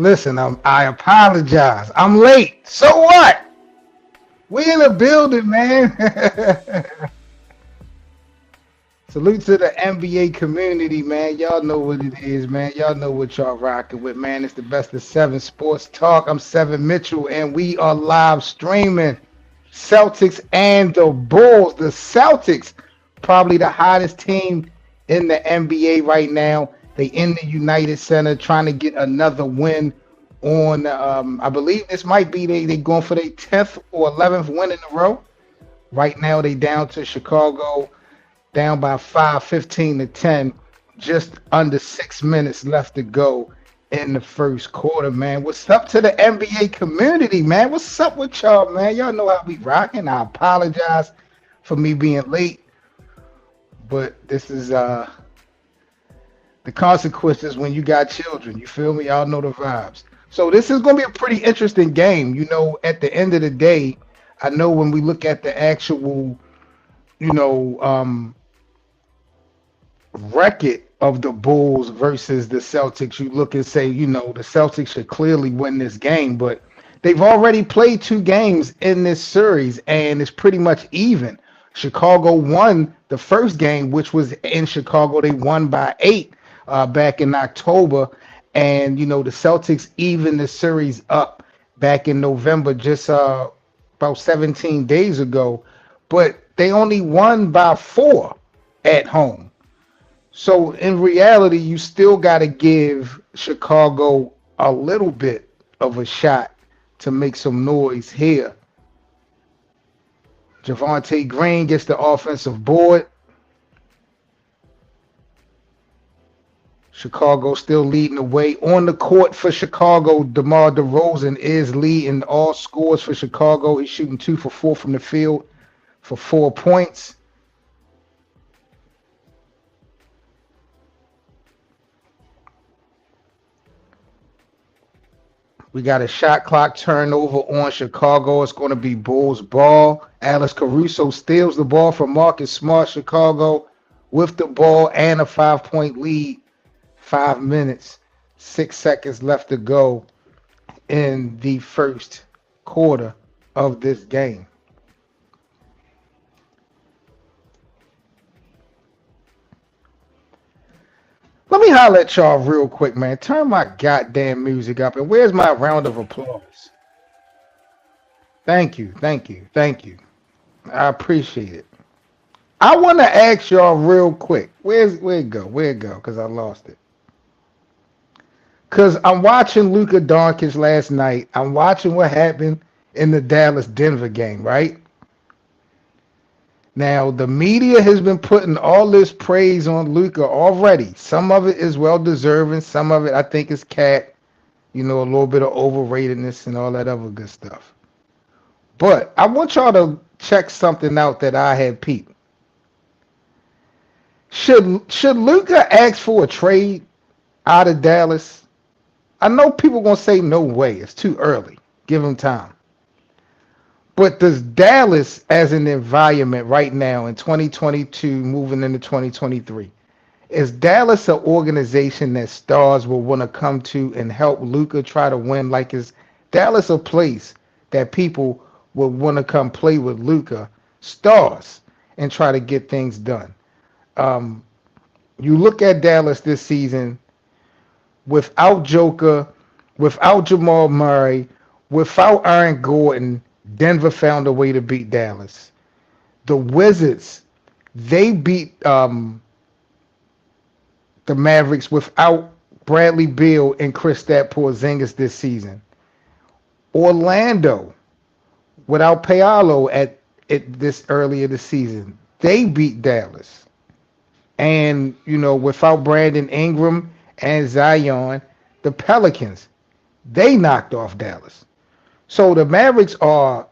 Listen, I apologize. I'm late. So what? We in the building, man. Salute to the NBA community, man. Y'all know what it is, man. Y'all know what y'all rocking with, man. It's the best of seven sports talk. I'm Seven Mitchell, and we are live streaming Celtics and the Bulls. The Celtics, probably the hottest team in the NBA right now. They in the United Center trying to get another win on. I believe this might be they going for their 10th or 11th win in a row. Right now, they down to Chicago down by 5, 15 to 10, just under 6 minutes left to go in the first quarter, man. What's up to the NBA community, man? What's up with y'all, man? Y'all know how we rocking. I apologize for me being late, but this is the consequences when you got children. You feel me? Y'all know the vibes. So this is going to be a pretty interesting game. You know, at the end of the day, I know when we look at the actual, you know, record of the Bulls versus the Celtics, you look and say, you know, the Celtics should clearly win this game, but they've already played two games in this series and it's pretty much even. Chicago won the first game, which was in Chicago. They won by 8 back in October. And, you know, the Celtics even the series up back in November, just about 17 days ago. But they only won by 4 at home. So in reality, you still got to give Chicago a little bit of a shot to make some noise here. Javonte Green gets the offensive board. Chicago still leading the way. On the court for Chicago, DeMar DeRozan is leading all scores for Chicago. He's shooting 2 for 4 from the field for 4 points. We got a shot clock turnover on Chicago. It's going to be Bulls ball. Alex Caruso steals the ball from Marcus Smart. Chicago with the ball and a 5-point lead. 5 minutes, 6 seconds left to go in the first quarter of this game. Let me holler at y'all real quick, man. Turn my goddamn music up. And where's my round of applause? Thank you, thank you, thank you. I appreciate it. I want to ask y'all real quick. Where'd it go? Where'd it go? Because I lost it. Because I'm watching Luka Doncic last night. I'm watching what happened in the Dallas-Denver game, right? Now, the media has been putting all this praise on Luka already. Some of it is well-deserving. Some of it, I think, is cat. You know, a little bit of overratedness and all that other good stuff. But I want y'all to check something out that I had peeped. Should Luka ask for a trade out of Dallas? I know people going to say no way. It's too early. Give him time. But does Dallas as an environment right now in 2022 moving into 2023, is Dallas an organization that stars will want to come to and help Luka try to win? Like, is Dallas a place that people will want to come play with Luka, stars, and try to get things done? You look at Dallas this season, without Joker, without Jamal Murray, without Aaron Gordon, Denver found a way to beat Dallas. The Wizards, they beat the Mavericks without Bradley Beal and Kristaps Porzingis this season. Orlando, without Paolo at this earlier this season, they beat Dallas. And, you know, without Brandon Ingram and Zion, the Pelicans, they knocked off Dallas. So the Mavericks are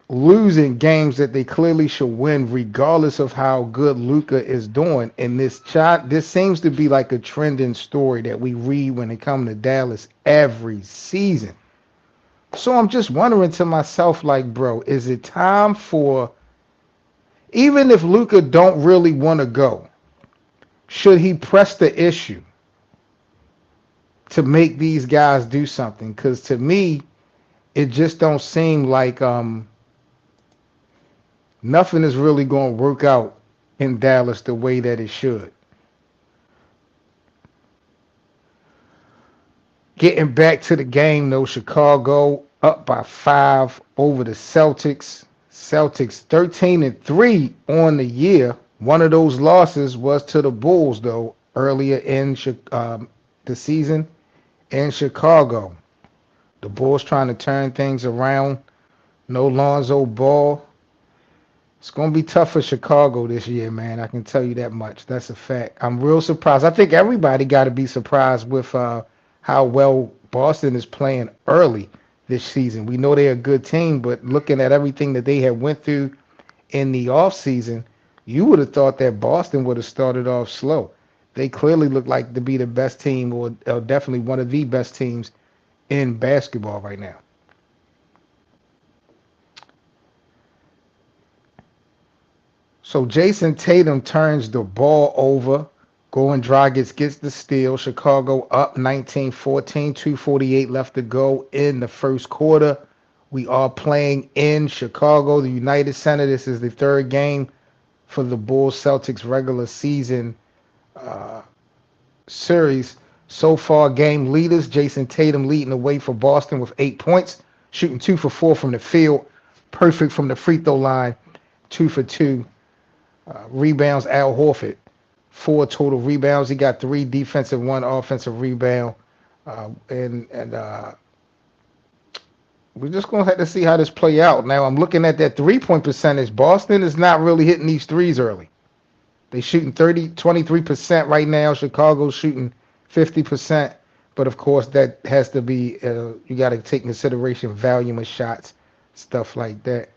losing games that they clearly should win, regardless of how good Luka is doing. And this seems to be like a trending story that we read when it comes to Dallas every season. So I'm just wondering to myself, like, bro, is it time for, even if Luka don't really want to go, should he press the issue? to make these guys do something. Because to me, it just don't seem like nothing is really going to work out in Dallas the way that it should. Getting back to the game though, Chicago up by 5 over the Celtics. Celtics 13-3 on the year. One of those losses was to the Bulls though earlier in the season in Chicago. The Bulls trying to turn things around. No Lonzo Ball. It's going to be tough for Chicago this year, man. I can tell you that much. That's a fact. I'm real surprised. I think everybody got to be surprised with how well Boston is playing early this season. We know they're a good team, but looking at everything that they had went through in the offseason, you would have thought that Boston would have started off slow. They clearly look like to be the best team, or definitely one of the best teams in basketball right now. So Jason Tatum turns the ball over. Goran Dragic gets the steal. Chicago up 19-14, 2:48 left to go in the first quarter. We are playing in Chicago, the United Center. This is the third game for the Bulls Celtics regular season uh, series. So far, game leaders, Jason Tatum leading the way for Boston with 8 points, shooting 2 for 4 from the field, perfect from the free throw line, 2 for 2. Rebounds, Al Horford, 4 total rebounds. He got 3 defensive, 1 offensive rebound. And we're just going to have to see how this play out. Now, I'm looking at that three-point percentage. Boston is not really hitting these threes early. They shooting 23% right now. Chicago's shooting 50%. But, of course, that has to be, you got to take into consideration volume of shots, stuff like that.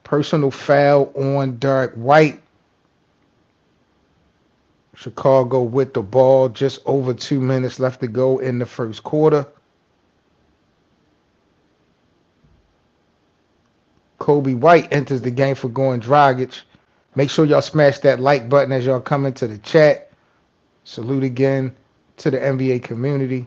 Personal foul on Derek White. Chicago with the ball. Just over 2 minutes left to go in the first quarter. Kobe White enters the game for Goran Dragic. Make sure y'all smash that like button as y'all come into the chat. Salute again to the NBA community.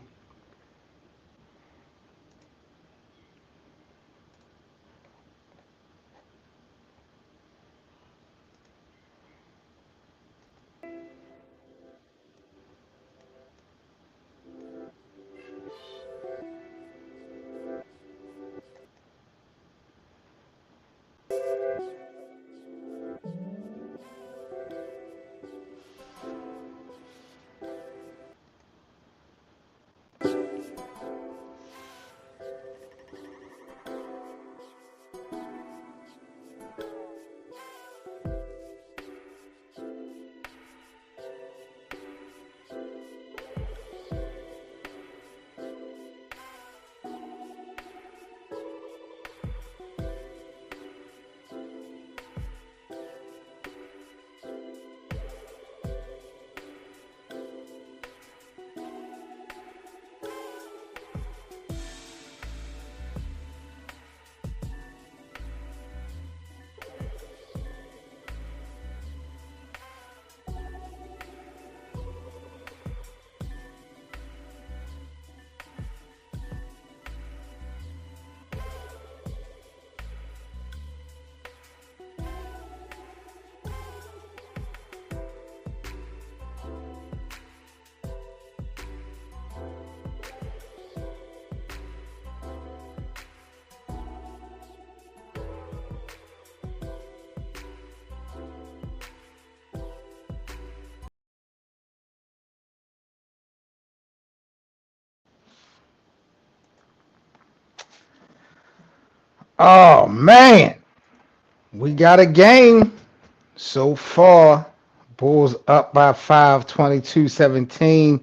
Oh, man. We got a game so far. Bulls up by 5, 22-17.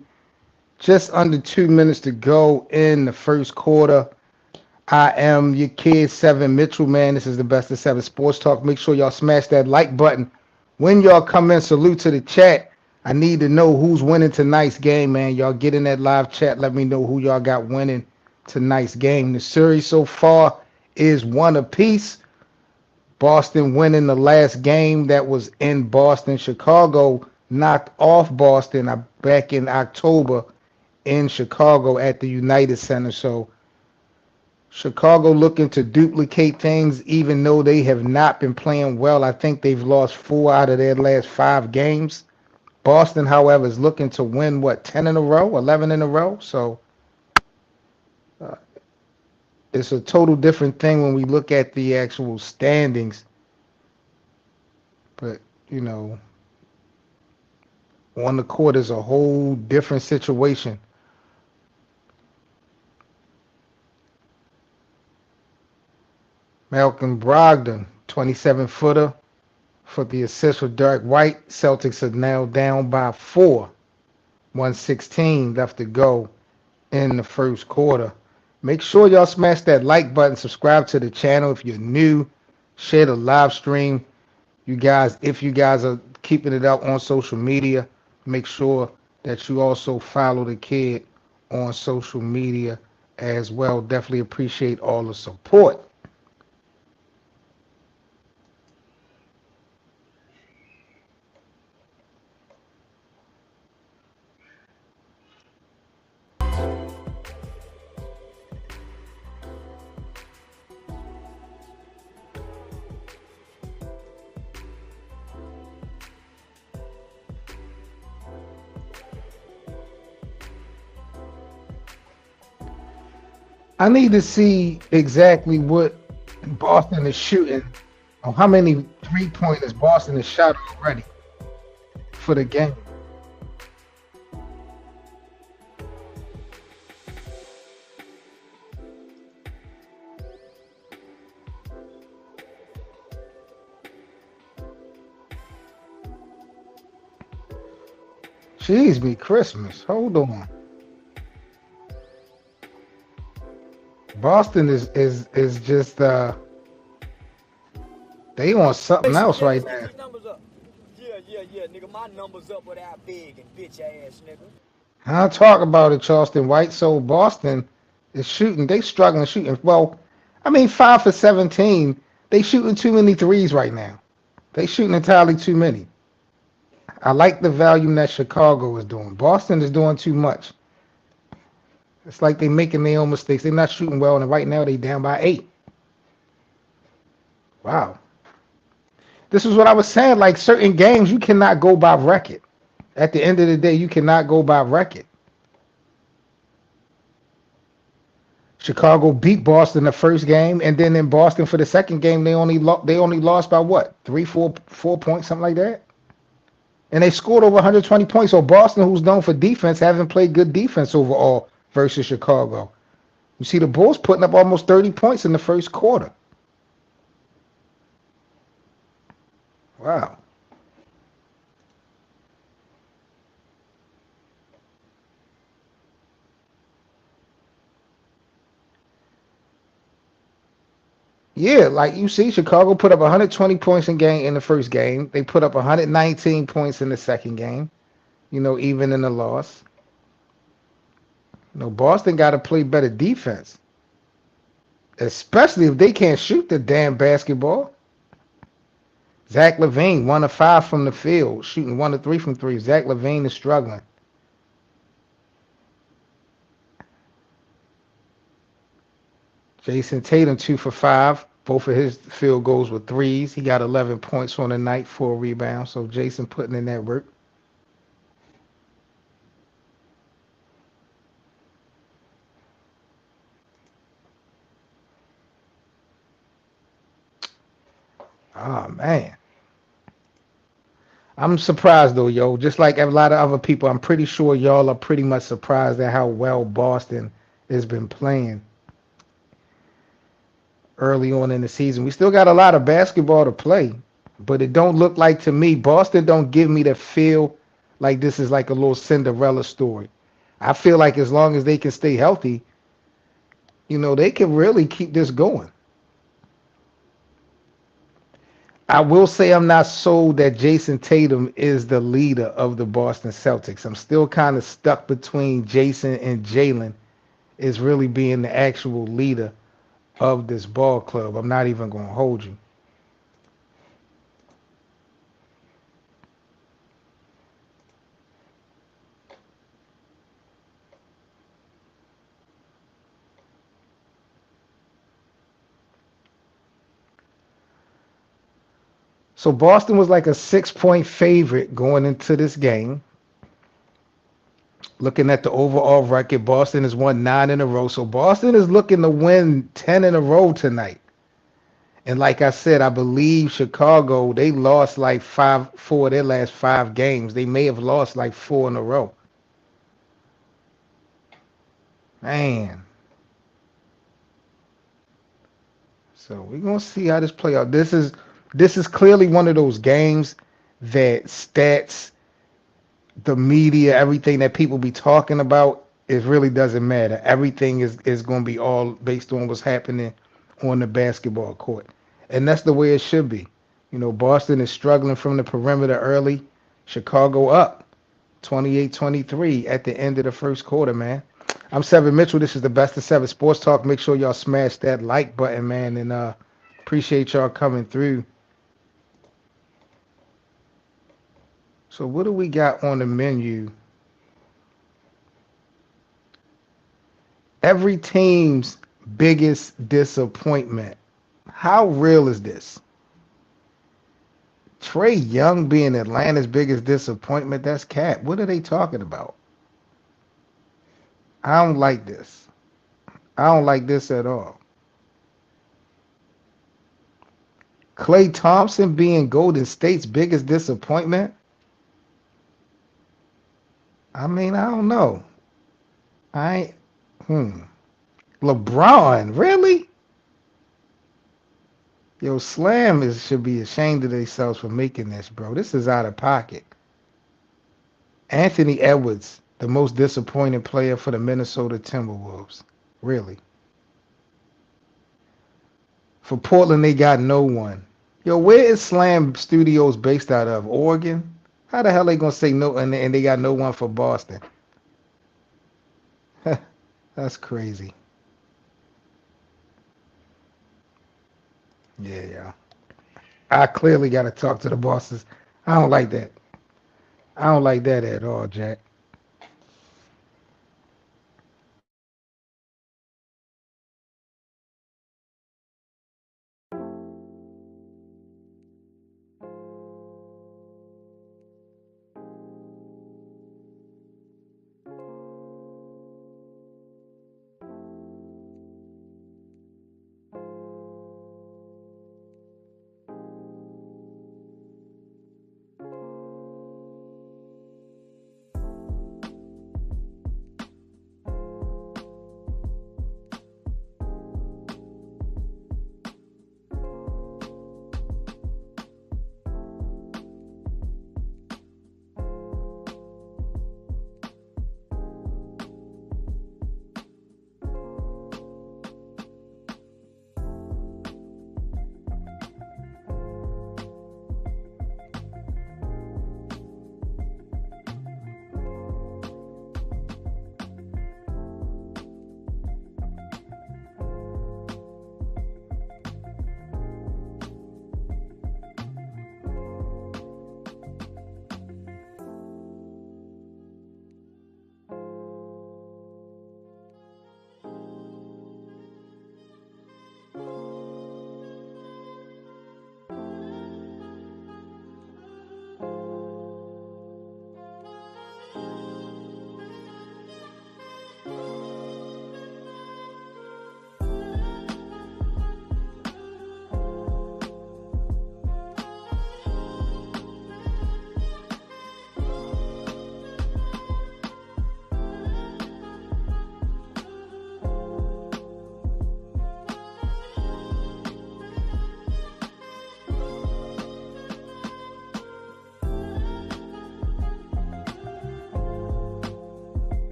Just under 2 minutes to go in the first quarter. I am your kid, 7 Mitchell, man. This is the best of 7 Sports Talk. Make sure y'all smash that like button. When y'all come in, salute to the chat. I need to know who's winning tonight's game, man. Y'all get in that live chat. Let me know who y'all got winning tonight's game. The series so far is 1 apiece. Boston winning the last game that was in Boston. Chicago knocked off Boston back in October in Chicago at the United Center. So Chicago looking to duplicate things, even though they have not been playing well. I think they've lost 4 out of their last 5 games. Boston, however, is looking to win, what, 10 in a row, 11 in a row? So uh, it's a total different thing when we look at the actual standings. But, you know, on the court is a whole different situation. Malcolm Brogdon, 27-footer for the assist for Derek White. Celtics are now down by 4. 116 left to go in the first quarter. Make sure y'all smash that like button, subscribe to the channel if you're new, share the live stream. You guys, if you guys are keeping it up on social media, make sure that you also follow the kid on social media as well. Definitely appreciate all the support. I need to see exactly what Boston is shooting, or how many 3-pointers Boston has shot already for the game. Jeez, me Christmas. Hold on. Boston is just they on something else right now. Yeah, nigga, my numbers up without big and bitch ass nigga. I'll talk about it, Charleston White. So Boston is shooting. They struggling shooting. Well, I mean 5 for 17. They shooting too many threes right now. They shooting entirely too many. I like the volume that Chicago is doing. Boston is doing too much. It's like they making their own mistakes. They're not shooting well, and right now they down by 8. Wow. This is what I was saying. Like certain games, you cannot go by record. At the end of the day, you cannot go by record. Chicago beat Boston the first game, and then in Boston for the second game, they only lost by what, 4 points, something like that. And they scored over 120 points. So Boston, who's known for defense, haven't played good defense overall versus Chicago. You see the Bulls putting up almost 30 points in the first quarter. Wow. Yeah, like you see, Chicago put up 120 points in the first game. They put up 119 points in the second game. Even in the loss. Boston got to play better defense, especially if they can't shoot the damn basketball. Zach LaVine, 1 of 5 from the field, shooting 1 of 3 from three. Zach LaVine is struggling. Jason Tatum, 2 for 5. Both of his field goals were threes. He got 11 points on the night, 4 rebounds. So Jason putting in that work. Oh man. I'm surprised though, yo. Just like a lot of other people, I'm pretty sure y'all are pretty much surprised at how well Boston has been playing early on in the season. We still got a lot of basketball to play, but it don't look like to me. Boston don't give me the feel like this is like a little Cinderella story. I feel like as long as they can stay healthy, they can really keep this going. I will say I'm not sold that Jason Tatum is the leader of the Boston Celtics. I'm still kind of stuck between Jason and Jalen is really being the actual leader of this ball club. I'm not even going to hold you. So Boston was like a 6 point favorite going into this game. Looking at the overall record, Boston has won 9 in a row. So Boston is looking to win 10 in a row tonight. And like I said, I believe Chicago, they lost like 4 of their last 5 games. They may have lost like 4 in a row. Man. So we're gonna see how this play out. This is clearly one of those games that stats, the media, everything that people be talking about, it really doesn't matter. Everything is gonna be all based on what's happening on the basketball court. And that's the way it should be. Boston is struggling from the perimeter early. Chicago up 28-23 at the end of the first quarter, man. I'm Seven Mitchell. This is the Best of Seven Sports Talk. Make sure y'all smash that like button, man, and appreciate y'all coming through. So what do we got on the menu? Every team's biggest disappointment. How real is this? Trey Young being Atlanta's biggest disappointment? That's cat. What are they talking about? I don't like this. I don't like this at all. Klay Thompson being Golden State's biggest disappointment? I mean, I don't know. I hmm. LeBron, really? Yo, Slam should be ashamed of themselves for making this, bro. This is out of pocket. Anthony Edwards, the most disappointing player for the Minnesota Timberwolves. Really. For Portland, they got no one. Yo, where is Slam Studios based out of? Oregon? How the hell they gonna say no and they got no one for Boston? That's crazy. Yeah, yeah. I clearly got to talk to the bosses. I don't like that. I don't like that at all, Jack.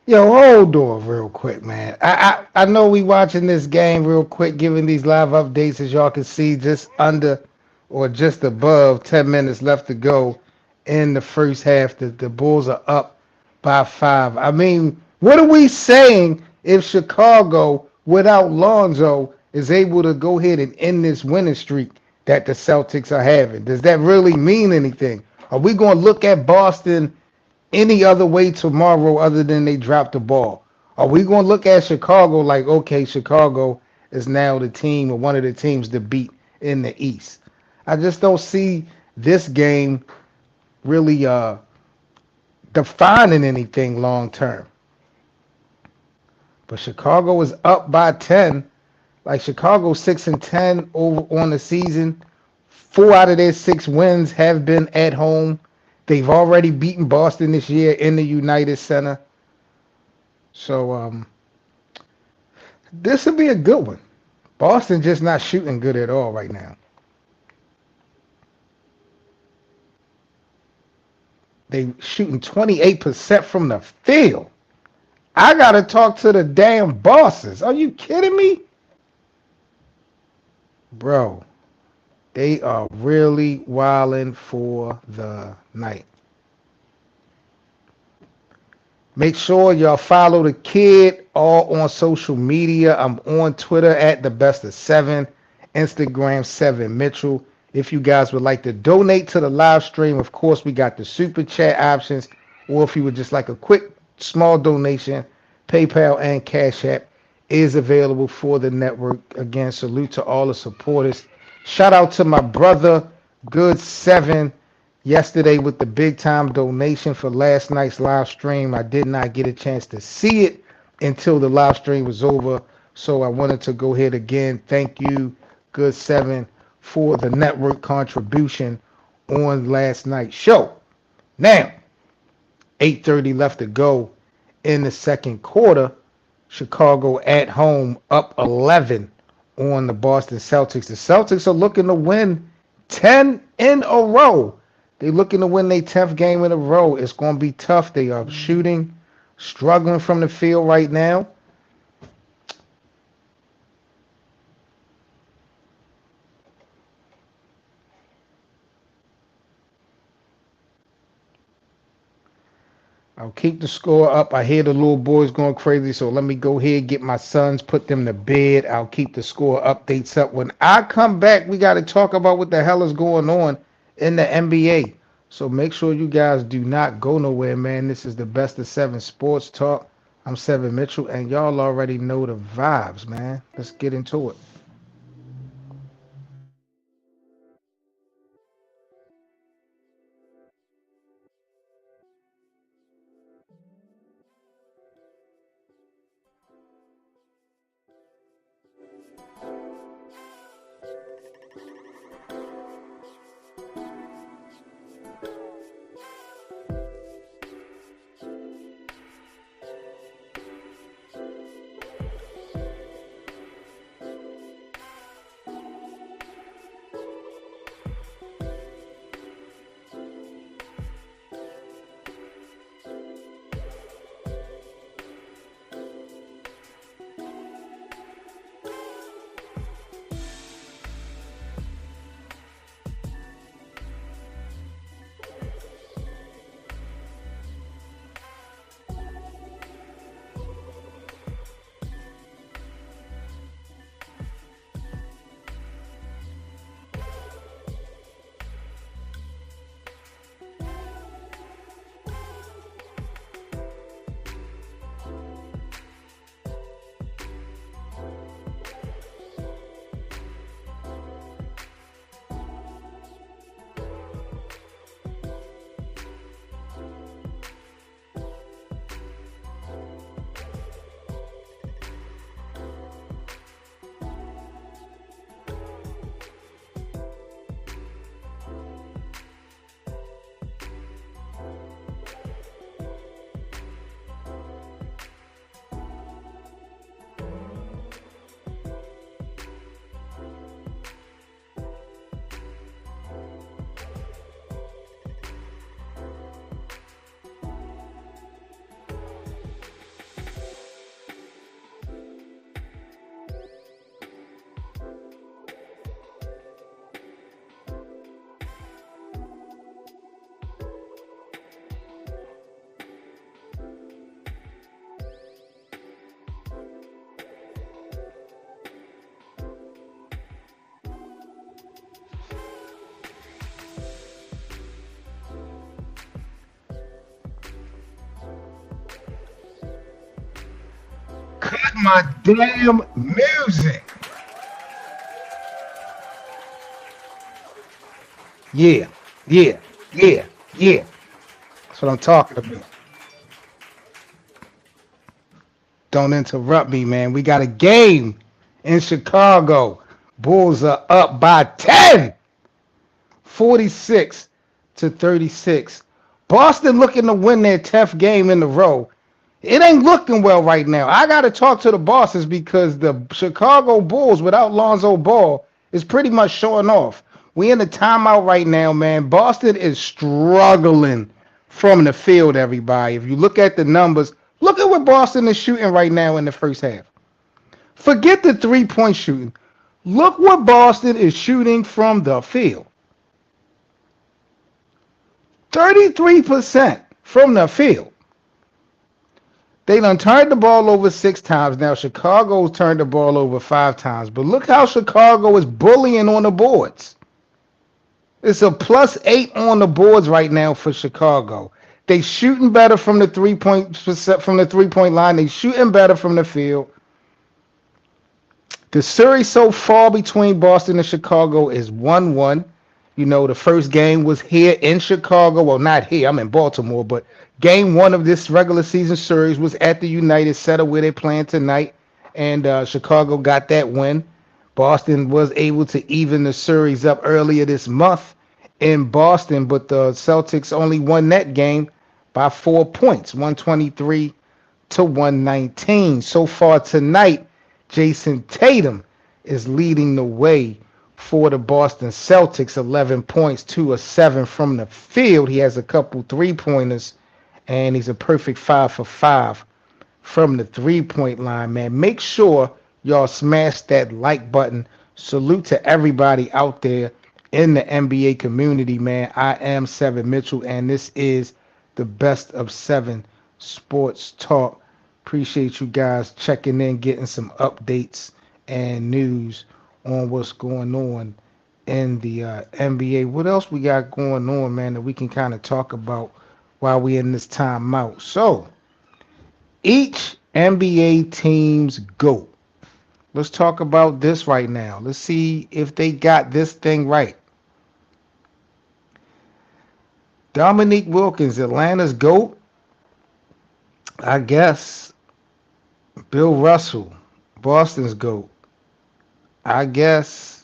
Yo, hold on real quick, man. I know we watching this game real quick, giving these live updates as y'all can see, just under or just above 10 minutes left to go in the first half. The Bulls are up by 5. I mean, what are we saying if Chicago, without Lonzo, is able to go ahead and end this winning streak that the Celtics are having? Does that really mean anything? Are we going to look at Boston any other way tomorrow other than they dropped the ball? Are we going to look at Chicago like, okay, Chicago is now the team or one of the teams to beat in the East? I just don't see this game really defining anything long term. But Chicago is up by 10. Like Chicago 6-10 over on the season. 4 out of their 6 wins have been at home. They've already beaten Boston this year in the United Center. So this would be a good one. Boston just not shooting good at all right now. They shooting 28% from the field. I gotta talk to the damn bosses. Are you kidding me? Bro, they are really wilding for the night. Make sure y'all follow the kid all on social media. I'm on Twitter at the best of 7, Instagram 7 Mitchell. If you guys would like to donate to the live stream, of course we got the super chat options, or if you would just like a quick small donation, PayPal and Cash App is available for the network. Again, salute to all the supporters. Shout out to my brother, Good 7, yesterday with the big time donation for last night's live stream. I did not get a chance to see it until the live stream was over. So I wanted to go ahead again. Thank you, Good 7, for the network contribution on last night's show. Now, 8:30 left to go in the second quarter. Chicago at home up 11 on the Boston Celtics. The Celtics are looking to win 10 in a row. They're looking to win their 10th game in a row. It's going to be tough. They are shooting, struggling from the field right now. I'll keep the score up. I hear the little boys going crazy, so let me go ahead and get my sons, put them to bed. I'll keep the score updates up. When I come back, we got to talk about what the hell is going on in the NBA. So make sure you guys do not go nowhere, man. This is the best of 7 sports talk. I'm 7 Mitchell, and y'all already know the vibes, man. Let's get into it. my damn music. Yeah, yeah, yeah, yeah. That's what I'm talking about. Don't interrupt me, man. We got a game in Chicago. Bulls are up by 10, 46 to 36. Boston looking to win their 10th game in a row. It ain't looking well right now. I got to talk to the bosses because the Chicago Bulls without Lonzo Ball is pretty much showing off. We in the timeout right now, man. Boston is struggling from the field, everybody. If you look at the numbers, look at what Boston is shooting right now in the first half. Forget the three-point shooting. Look what Boston is shooting from the field. 33% from the field. They done turned the ball over 6 times. Now Chicago's turned the ball over 5 times. But look how Chicago is bullying on the boards. It's a +8 on the boards right now for Chicago. They shooting better from the 3-point line. They shooting better from the field. The series so far between Boston and Chicago is 1-1. You know, the first game was here in Chicago. Well, not here. I'm in Baltimore. But game one of this regular season series was at the United Center where they're playing tonight. And Chicago got that win. Boston was able to even the series up earlier this month in Boston. But the Celtics only won that game by 4 points, 123 to 119. So far tonight, Jason Tatum is leading the way for the Boston Celtics, 11 points, 2 of 7 from the field. He has a couple three-pointers, and he's a perfect 5 for 5 from the three-point line, man. Make sure y'all smash that like button. Salute to everybody out there in the NBA community, man. I am Seven Mitchell, and this is the Best of Seven Sports Talk. Appreciate you guys checking in, getting some updates and news on what's going on in the NBA. What else we got going on, man, that we can kind of talk about while we in this timeout? So, each NBA team's GOAT. Let's talk about this right now. Let's see if they got this thing right. Dominique Wilkins, Atlanta's GOAT. I guess Bill Russell, Boston's GOAT. I guess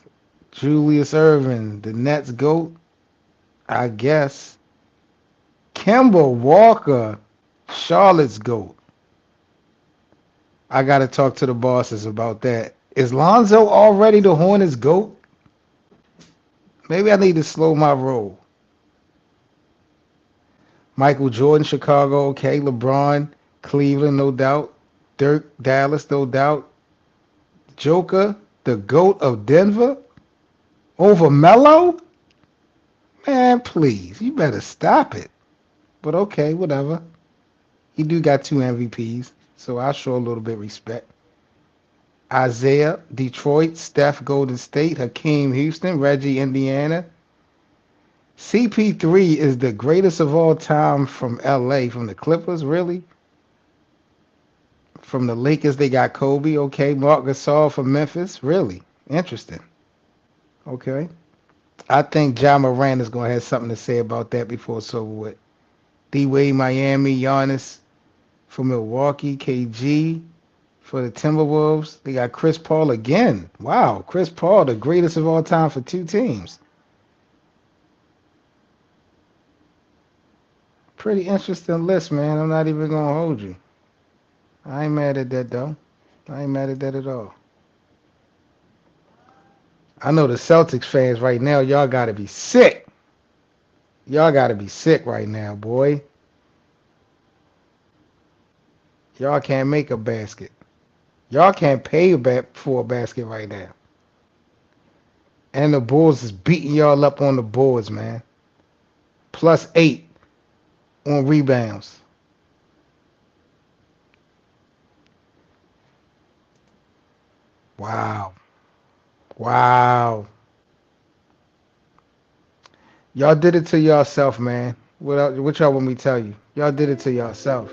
Julius Erving, the Nets GOAT. I guess Kemba Walker, Charlotte's GOAT. I got to talk to the bosses about that. Is Lonzo already the Hornets GOAT? Maybe I need to slow my roll. Michael Jordan, Chicago, okay. LeBron, Cleveland, no doubt. Dirk, Dallas, no doubt. Joker, the GOAT of Denver, over Melo? Man, please, you better stop it. But okay, whatever. He do got 2 MVPs, so I'll show a little bit of respect. Isaiah, Detroit. Steph, Golden State. Hakeem, Houston. Reggie, Indiana. CP3 is the greatest of all time from LA, from the Clippers, really? From the Lakers, they got Kobe. Okay, Mark Gasol from Memphis. Really? Interesting. Okay. I think Ja Morant is going to have something to say about that before it's over with. D-Wade, Miami. Giannis for Milwaukee. KG for the Timberwolves. They got Chris Paul again. Wow, Chris Paul, the greatest of all time for 2 teams. Pretty interesting list, man. I'm not even going to hold you. I ain't mad at that, though. I ain't mad at that at all. I know the Celtics fans right now, y'all got to be sick. Y'all got to be sick right now, boy. Y'all can't make a basket. Y'all can't pay for a basket right now. And the Bulls is beating y'all up on the boards, man. +8 on rebounds. Wow. Wow. Y'all did it to yourself, man. What y'all want me to tell you? Y'all did it to yourself.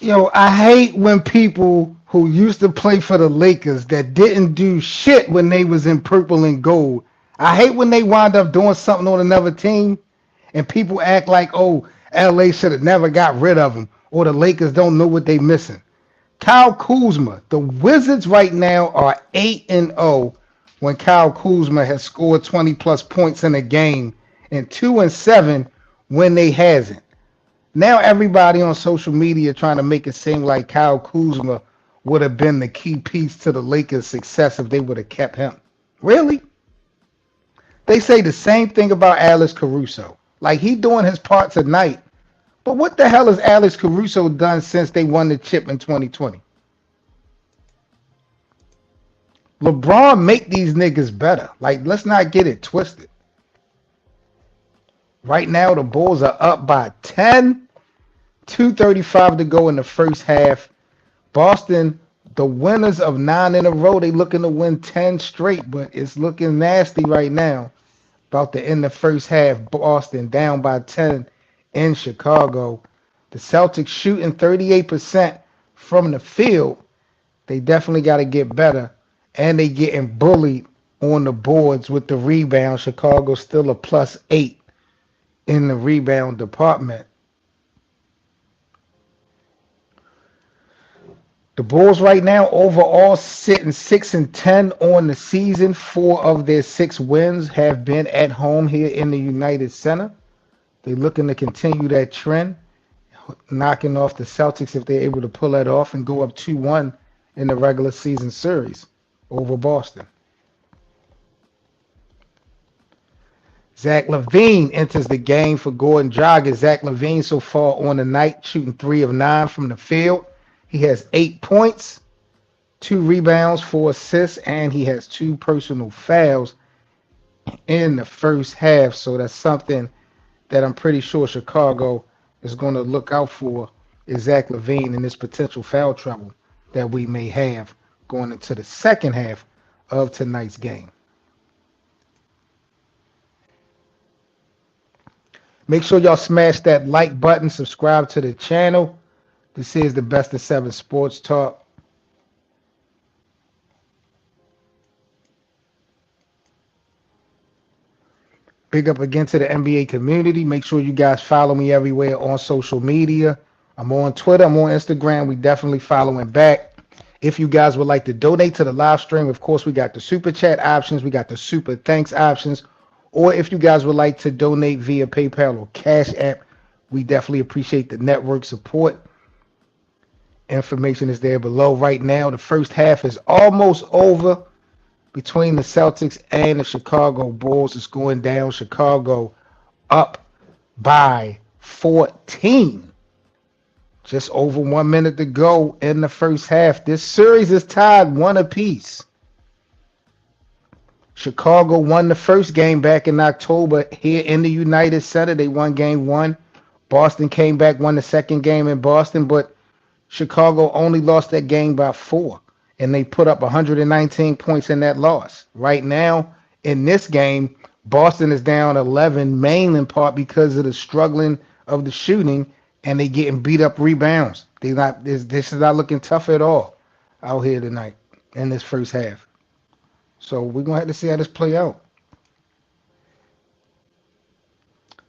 Yo, I hate when people who used to play for the Lakers that didn't do shit when they was in purple and gold. I hate when they wind up doing something on another team and people act like, oh, LA should have never got rid of him or the Lakers don't know what they missing. Kyle Kuzma, the Wizards right now are 8-0 when Kyle Kuzma has scored 20 plus points in a game and 2-7 when they hasn't. Now everybody on social media trying to make it seem like Kyle Kuzma would have been the key piece to the Lakers' success if they would have kept him. Really? They say the same thing about Alex Caruso. Like he doing his part tonight. But what the hell has Alex Caruso done since they won the chip in 2020? LeBron make these niggas better. Like, let's not get it twisted. Right now, the Bulls are up by 10, 2:35 to go in the first half. Boston, the winners of 9 in a row, they looking to win 10 straight, but it's looking nasty right now. About to end the first half, Boston down by 10 in Chicago. The Celtics shooting 38% from the field. They definitely got to get better. And they getting bullied on the boards with the rebound. Chicago still a +8 in the rebound department. The Bulls right now overall sitting 6-10 on the season. 4 of their 6 wins have been at home here in the United Center. They're looking to continue that trend, knocking off the Celtics if they're able to pull that off and go up 2-1 in the regular season series over Boston. Zach LaVine enters the game for Gordon Dragic. Zach LaVine so far on the night shooting 3 of 9 from the field. He has 8 points, 2 rebounds, 4 assists, and he has 2 personal fouls in the first half. So that's something that I'm pretty sure Chicago is going to look out for, is Zach LaVine and this potential foul trouble that we may have going into the second half of tonight's game. Make sure y'all smash that like button, subscribe to the channel. This is the Best of 7 Sports Talk. Big up again to the NBA community. Make sure you guys follow me everywhere on social media. I'm on Twitter. I'm on Instagram. We definitely following back. If you guys would like to donate to the live stream, of course, we got the super chat options. We got the super thanks options. Or if you guys would like to donate via PayPal or Cash App, we definitely appreciate the network support. Information is there below. Right now, the first half is almost over between the Celtics and the Chicago Bulls. It's going down. Chicago up by 14. Just over 1 minute to go in the first half. This series is tied 1 apiece. Chicago won the first game back in October here in the United Center. They won game 1. Boston came back, won the second game in Boston, but Chicago only lost that game by 4, and they put up 119 points in that loss. Right now, in this game, Boston is down 11, mainly in part because of the struggling of the shooting, and they getting beat up rebounds. This is not looking tough at all out here tonight in this first half. So we're going to have to see how this play out.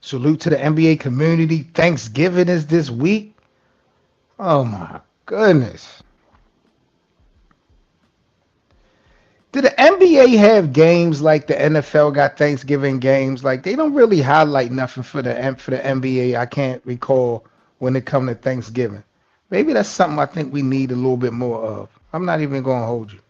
Salute to the NBA community. Thanksgiving is this week. Oh my goodness. Did the NBA have games like the NFL got Thanksgiving games? Like they don't really highlight nothing for the NBA. I can't recall when it comes to Thanksgiving. Maybe that's something I think we need a little bit more of. I'm not even going to hold you.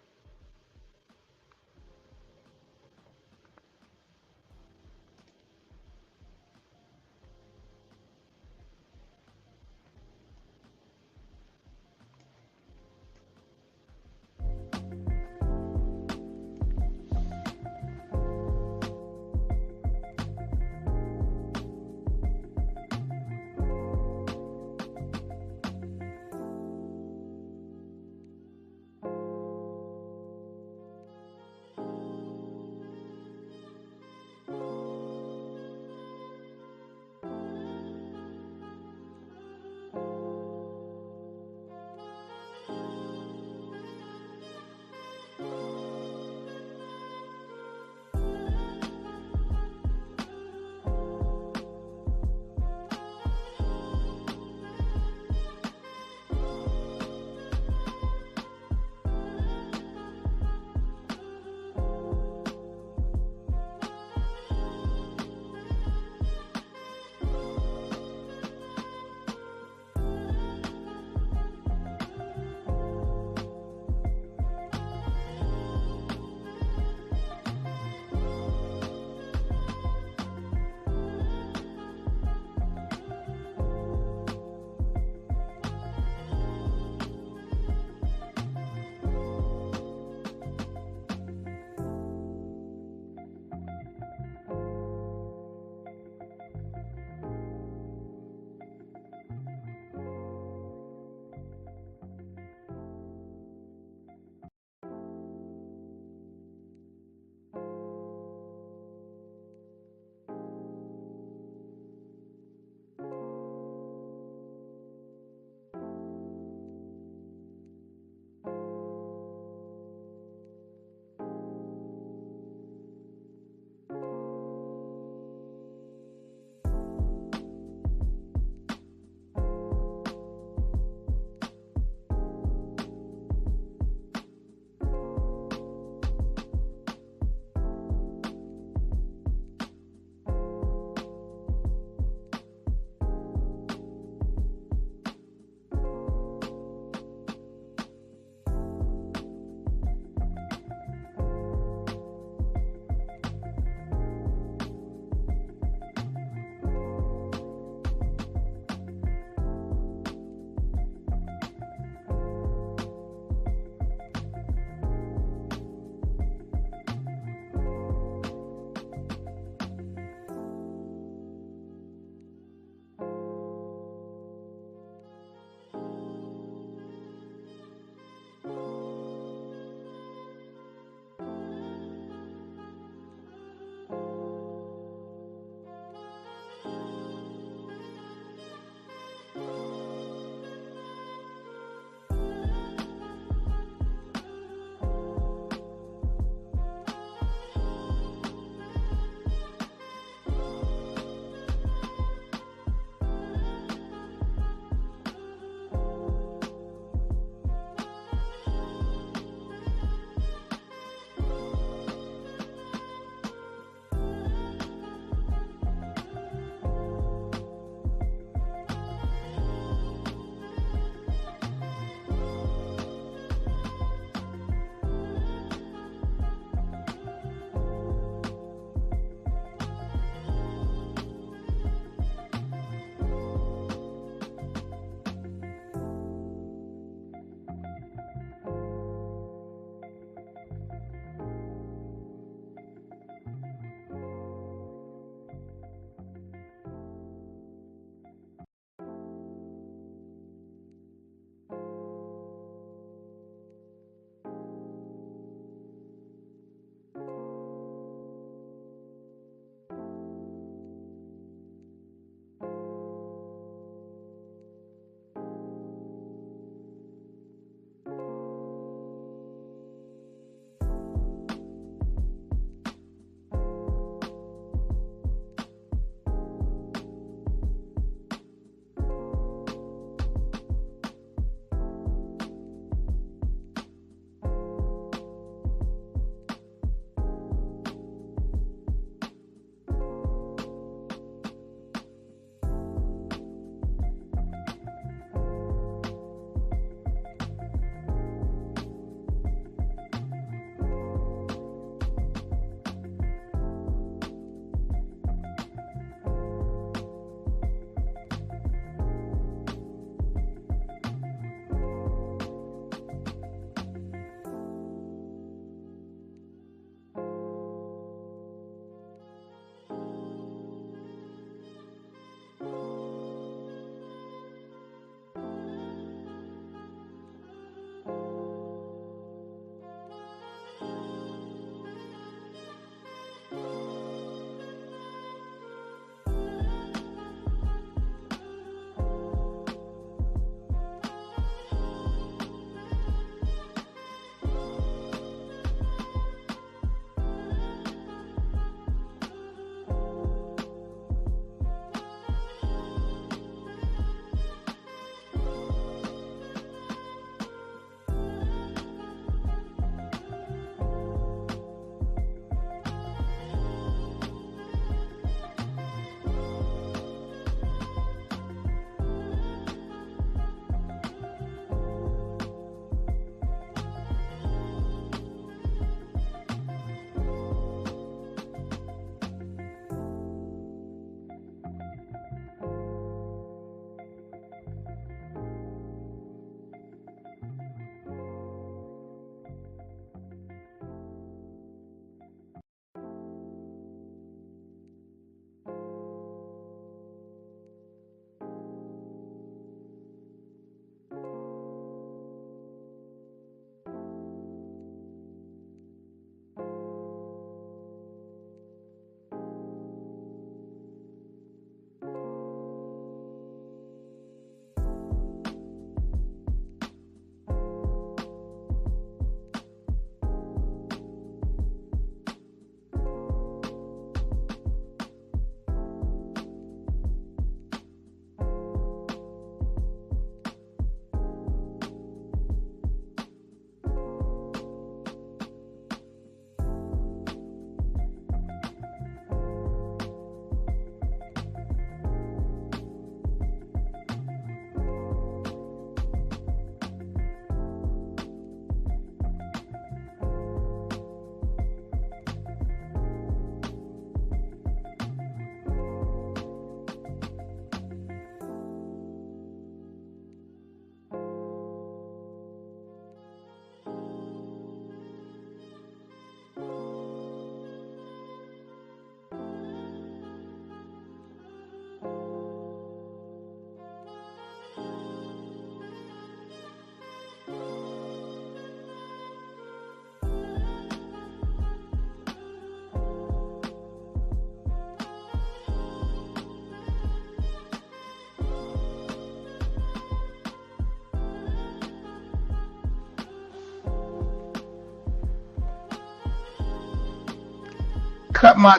cut my.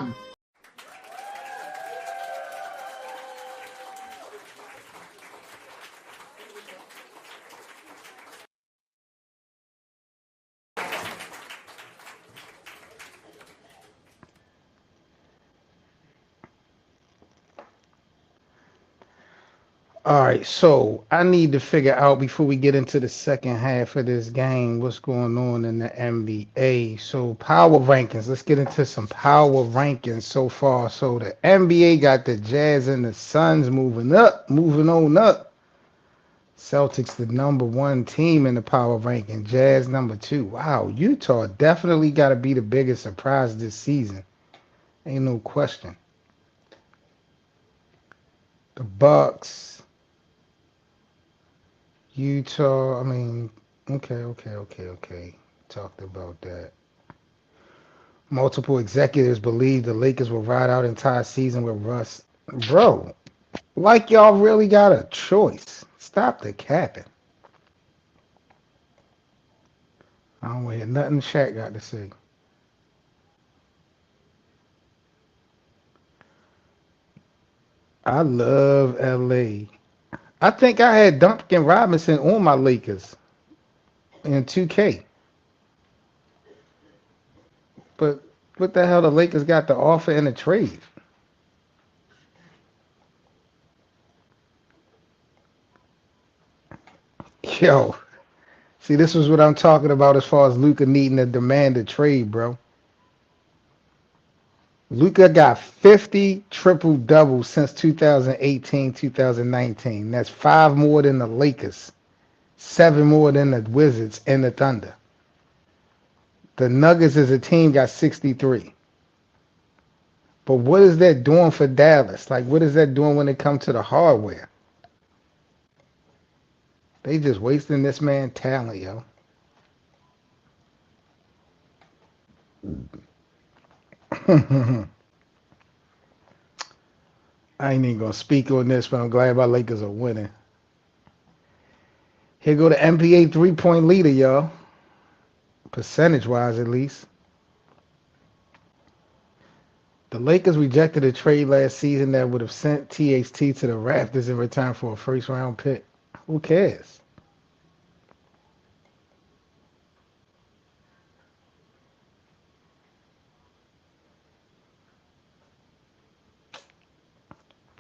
All right, so I need to figure out before we get into the second half of this game what's going on in the NBA. So power rankings. Let's get into some power rankings so far. So the NBA got the Jazz and the Suns moving up, moving on up. Celtics the number one team in the power ranking. Jazz number two. Wow, Utah definitely got to be the biggest surprise this season. Ain't no question. The Bucks, Utah. I mean, okay. Talked about that. Multiple executives believe the Lakers will ride out entire season with Russ. Bro, like y'all really got a choice. Stop the capping. I don't hear nothing Shaq got to say. I love LA. I think I had Duncan Robinson on my Lakers in 2K. But what the hell the Lakers got to offer in a trade? Yo, see, this was what I'm talking about as far as Luca needing to demand a trade, bro. Luca got 50 triple doubles since 2018, 2019. That's five more than the Lakers, seven more than the Wizards and the Thunder. The Nuggets as a team got 63. But what is that doing for Dallas? Like, what is that doing when it comes to the hardware? They just wasting this man talent, yo. I ain't even gonna speak on this, but I'm glad my Lakers are winning. Here go the NBA three-point leader, y'all. Percentage-wise, at least. The Lakers rejected a trade last season that would have sent THT to the Raptors in return for a first-round pick. Who cares?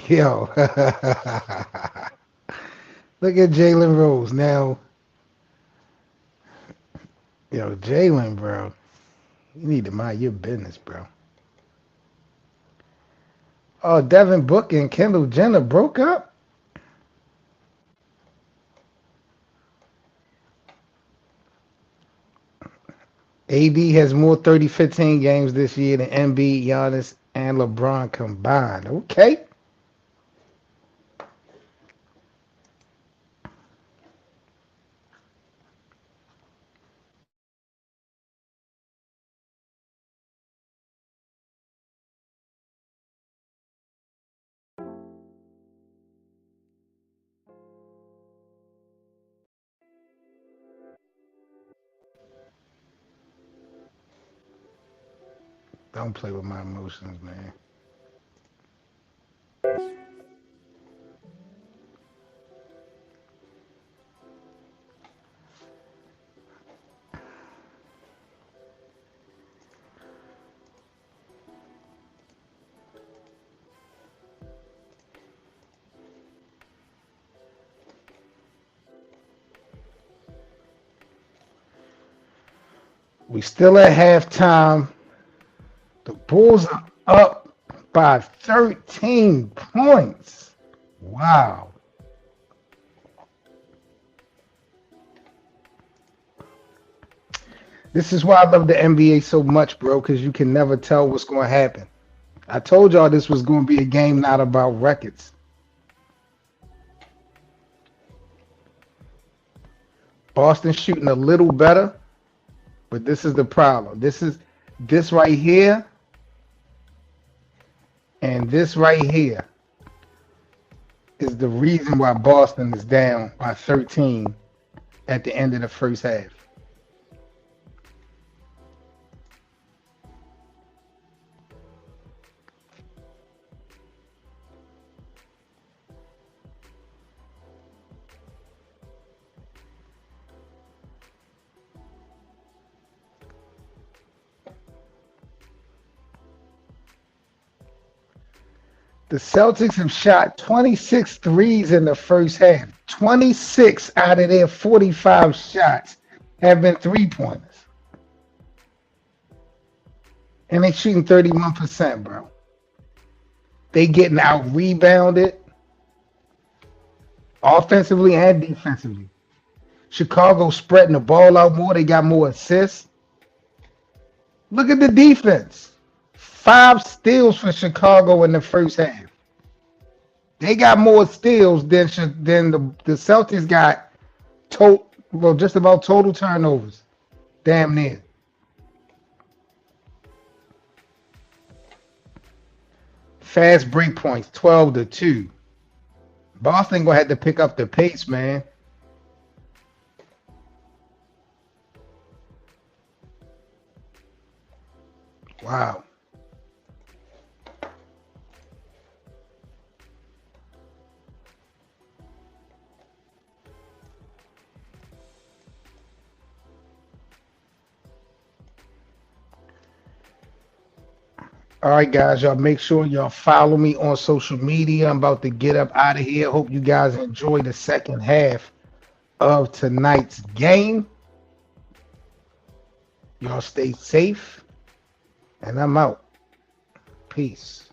Yo. Look at Jalen Rose. Now, yo, Jalen, bro. You need to mind your business, bro. Oh, Devin Booker and Kendall Jenner broke up? AD has more 30-15 games this year than Embiid, Giannis, and LeBron combined. Okay. Don't play with my emotions, man. We still at halftime. The Bulls are up by 13 points. Wow. This is why I love the NBA so much, bro, because you can never tell what's going to happen. I told y'all this was going to be a game not about records. Boston shooting a little better, but this is the problem. This right here and this right here is the reason why Boston is down by 13 at the end of the first half. The Celtics have shot 26 threes in the first half. 26 out of their 45 shots have been three-pointers. And they shooting 31%, bro. They getting out rebounded offensively and defensively. Chicago spreading the ball out more. They got more assists. Look at the defense. 5 steals for Chicago in the first half. They got more steals than the Celtics got just about total turnovers. Damn near. Fast break points, 12-2. Boston gonna have to pick up the pace, man. Wow. All right, guys, y'all make sure y'all follow me on social media. I'm about to get up out of here. Hope you guys enjoy the second half of tonight's game. Y'all stay safe, and I'm out. Peace.